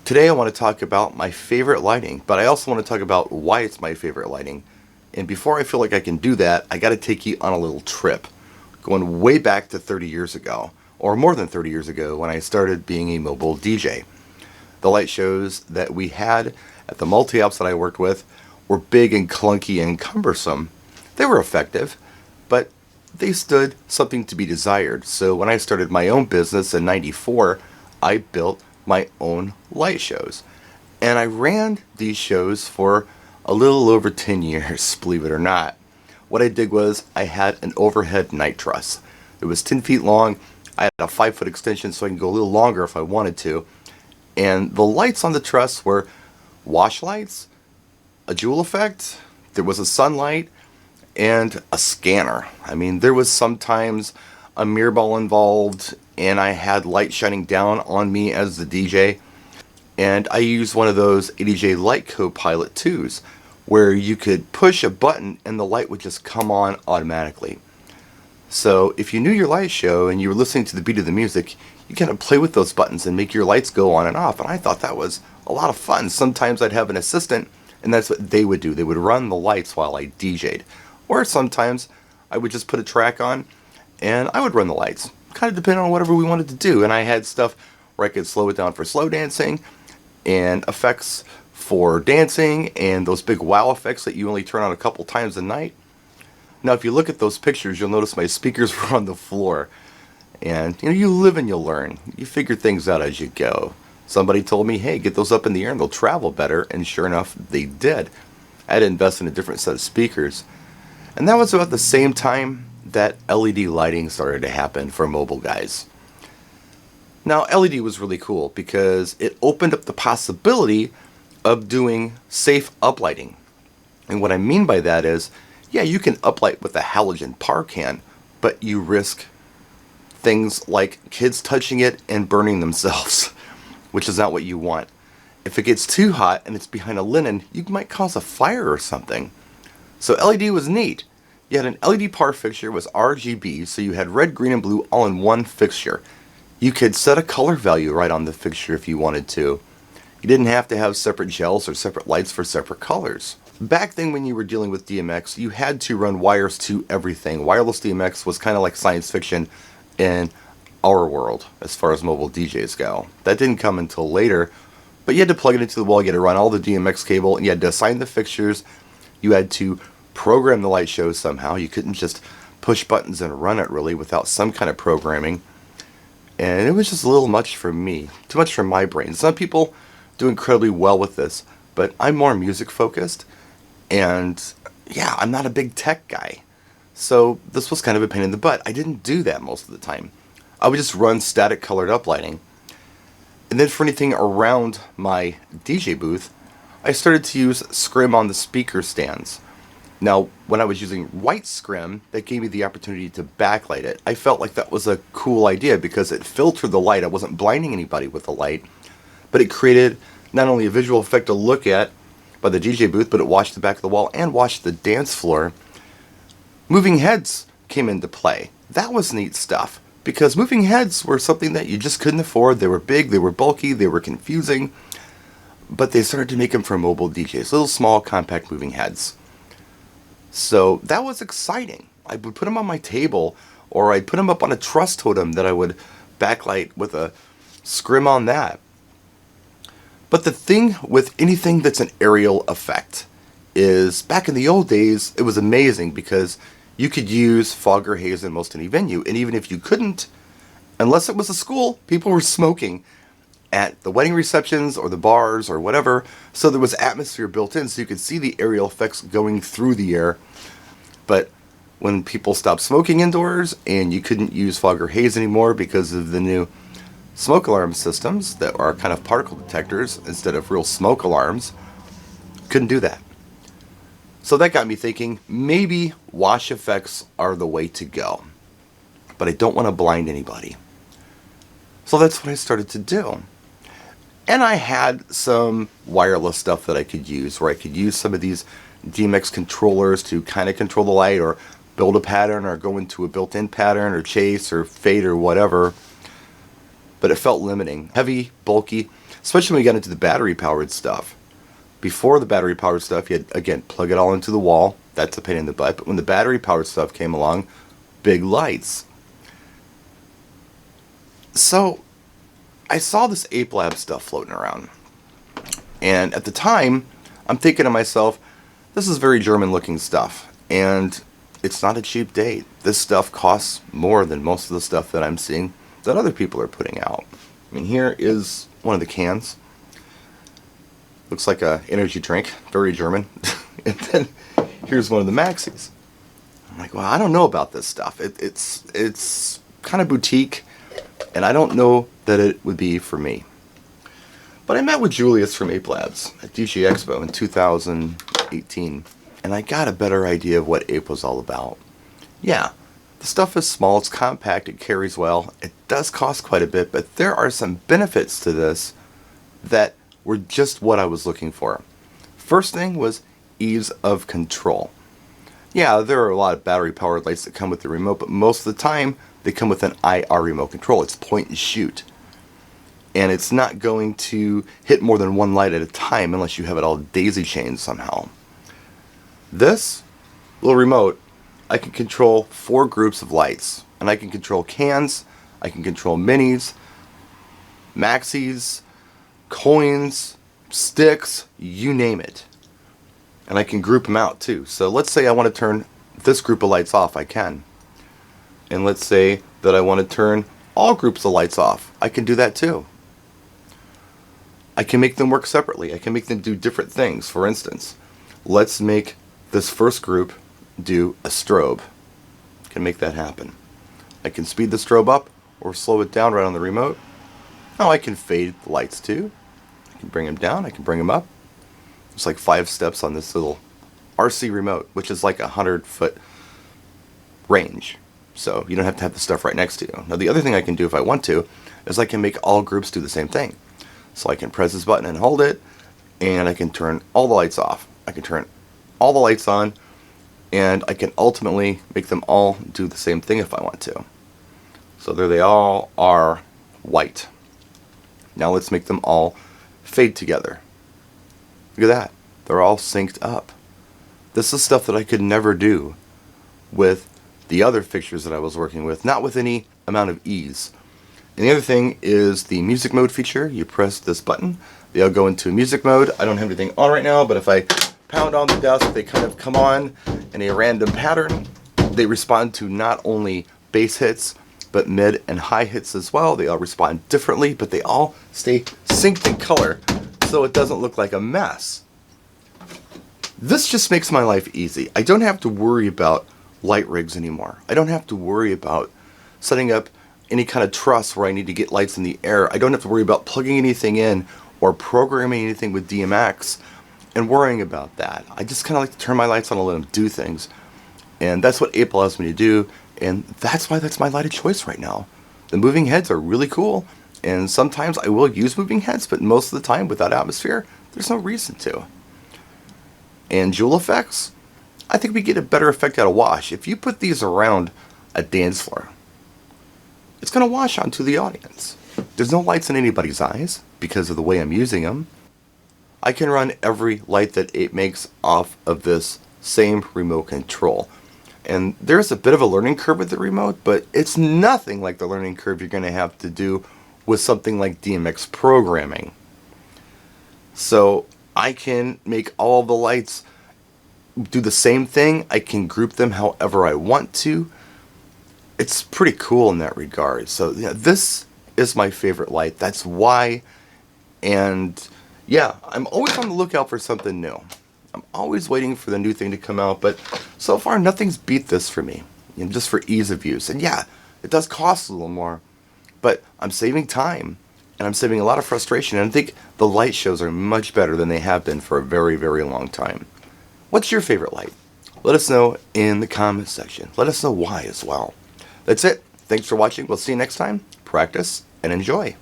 Today I want to talk about my favorite lighting, but I also want to talk about why it's my favorite lighting. And before I feel like I can do that, I got to take you on a little trip, going way back to 30 years ago, or more than 30 years ago when I started being a mobile DJ. The light shows that we had at the multi-ops that I worked with were big and clunky and cumbersome. They were effective, but they stood something to be desired. So when I started my own business in 94, I built my own light shows. And I ran these shows for a little over 10 years, believe it or not. What I did was I had an overhead night truss. It was 10 feet long. I had a 5-foot extension so I can go a little longer if I wanted to. And the lights on the truss were wash lights, a jewel effect, there was a sunlight, and a scanner. I mean, there was sometimes a mirror ball involved, and I had light shining down on me as the DJ. And I used one of those ADJ Light Co-Pilot 2s, where you could push a button and the light would just come on automatically. So if you knew your light show and you were listening to the beat of the music, you kind of play with those buttons and make your lights go on and off. And I thought that was a lot of fun. Sometimes I'd have an assistant, and that's what they would do. They would run the lights while I DJ'd. Or sometimes I would just put a track on and I would run the lights. Kind of depending on whatever we wanted to do. And I had stuff where I could slow it down for slow dancing and effects for dancing and those big wow effects that you only turn on a couple times a night. Now if you look at those pictures, you'll notice my speakers were on the floor. And you live and you'll learn. You figure things out as you go. Somebody told me, hey, get those up in the air and they'll travel better. And sure enough, they did. I had to invest in a different set of speakers. And that was about the same time that LED lighting started to happen for mobile guys. Now, LED was really cool because it opened up the possibility of doing safe uplighting. And what I mean by that is, yeah, you can uplight with a halogen par can, but you risk things like kids touching it and burning themselves, which is not what you want. If it gets too hot and it's behind a linen, you might cause a fire or something. So LED was neat. You had an LED par fixture with RGB, so you had red, green, and blue all in one fixture. You could set a color value right on the fixture if you wanted to. You didn't have to have separate gels or separate lights for separate colors. Back then when you were dealing with DMX, you had to run wires to everything. Wireless DMX was kind of like science fiction in our world as far as mobile DJs go. That didn't come until later, but you had to plug it into the wall, you had to run all the DMX cable, and you had to assign the fixtures. You had to program the light show somehow. You couldn't just push buttons and run it really without some kind of programming. And it was just a little much for me, too much for my brain. Some people do incredibly well with this, but I'm more music focused, and yeah, I'm not a big tech guy. So this was kind of a pain in the butt. I didn't do that most of the time. I would just run static colored uplighting. And then for anything around my DJ booth, I started to use scrim on the speaker stands. Now, when I was using white scrim, that gave me the opportunity to backlight it. I felt like that was a cool idea because it filtered the light. I wasn't blinding anybody with the light, but it created not only a visual effect to look at by the DJ booth, but it washed the back of the wall and washed the dance floor. Moving heads came into play. That was neat stuff because moving heads were something that you just couldn't afford. They were big, they were bulky, they were confusing, but they started to make them for mobile DJs, little small compact moving heads. So that was exciting. I would put them on my table, or I'd put them up on a truss totem that I would backlight with a scrim on that. But the thing with anything that's an aerial effect is, back in the old days, it was amazing because you could use fog or haze in most any venue. And even if you couldn't, unless it was a school, people were smoking at the wedding receptions or the bars or whatever, so there was atmosphere built in so you could see the aerial effects going through the air. But when people stopped smoking indoors and you couldn't use fog or haze anymore because of the new smoke alarm systems that are kind of particle detectors instead of real smoke alarms, couldn't do that. So that got me thinking, maybe wash effects are the way to go. But I don't want to blind anybody. So that's what I started to do. And I had some wireless stuff that I could use, where I could use some of these DMX controllers to kind of control the light or build a pattern or go into a built-in pattern or chase or fade or whatever. But it felt limiting. Heavy, bulky. especially when we got into the battery-powered stuff. Before the battery-powered stuff, you had, again, plug it all into the wall. That's a pain in the butt. But when the battery-powered stuff came along, big lights. So I saw this Ape Lab stuff floating around. And at the time, I'm thinking to myself, this is very German-looking stuff. And it's not a cheap date. This stuff costs more than most of the stuff that I'm seeing that other people are putting out. I mean, here is one of the cans. Looks like a energy drink, very German. And then here's one of the maxis. I'm like, well, I don't know about this stuff. It's kind of boutique, and I don't know that it would be for me. But I met with Julius from Ape Labs at DJ Expo in 2018, and I got a better idea of what Ape was all about. Yeah, the stuff is small, it's compact, it carries well, it does cost quite a bit, but there are some benefits to this that were just what I was looking for. First thing was ease of control. Yeah, there are a lot of battery-powered lights that come with the remote, but most of the time they come with an IR remote control. It's point and shoot. And it's not going to hit more than one light at a time unless you have it all daisy-chained somehow. This little remote, I can control 4 groups of lights. And I can control cans, I can control minis, maxis, coins, sticks, you name it. And I can group them out too. So let's say I want to turn this group of lights off, I can. And let's say that I want to turn all groups of lights off, I can do that too. I can make them work separately. I can make them do different things. For instance, let's make this first group do a strobe. I can make that happen. I can speed the strobe up or slow it down right on the remote. Now I can fade the lights too. I can bring them down, I can bring them up. It's like 5 steps on this little RC remote, which is like 100-foot range. So you don't have to have the stuff right next to you. Now the other thing I can do if I want to is I can make all groups do the same thing. So I can press this button and hold it, and I can turn all the lights off. I can turn all the lights on, and I can ultimately make them all do the same thing if I want to. So there they all are white. Now let's make them all fade together. Look at that. They're all synced up. This is stuff that I could never do with the other fixtures that I was working with, not with any amount of ease. And the other thing is the music mode feature. You press this button, they all go into music mode. I don't have anything on right now, but if I pound on the desk, they kind of come on in a random pattern. They respond to not only bass hits, but mid and high hits as well. They all respond differently, but they all stay synced in color, so it doesn't look like a mess. This just makes my life easy. I don't have to worry about light rigs anymore. I don't have to worry about setting up any kind of truss where I need to get lights in the air. I don't have to worry about plugging anything in or programming anything with DMX and worrying about that. I just kind of like to turn my lights on and let them do things. And that's what Ape allows me to do, and that's why that's my light of choice right now. The moving heads are really cool, and sometimes I will use moving heads, but most of the time without atmosphere, there's no reason to. And jewel effects, I think we get a better effect out of wash. If you put these around a dance floor, it's going to wash onto the audience. There's no lights in anybody's eyes because of the way I'm using them. I can run every light that Ape makes off of this same remote control. And there's a bit of a learning curve with the remote, but it's nothing like the learning curve you're going to have to do with something like DMX programming. So I can make all the lights do the same thing. I can group them however I want to. It's pretty cool in that regard. So yeah, this is my favorite light. That's why. And yeah, I'm always on the lookout for something new. I'm always waiting for the new thing to come out, but so far nothing's beat this for me, just for ease of use. And yeah, it does cost a little more, but I'm saving time and I'm saving a lot of frustration. And I think the light shows are much better than they have been for a very, very long time. What's your favorite light? Let us know in the comments section. Let us know why as well. That's it. Thanks for watching. We'll see you next time. Practice and enjoy.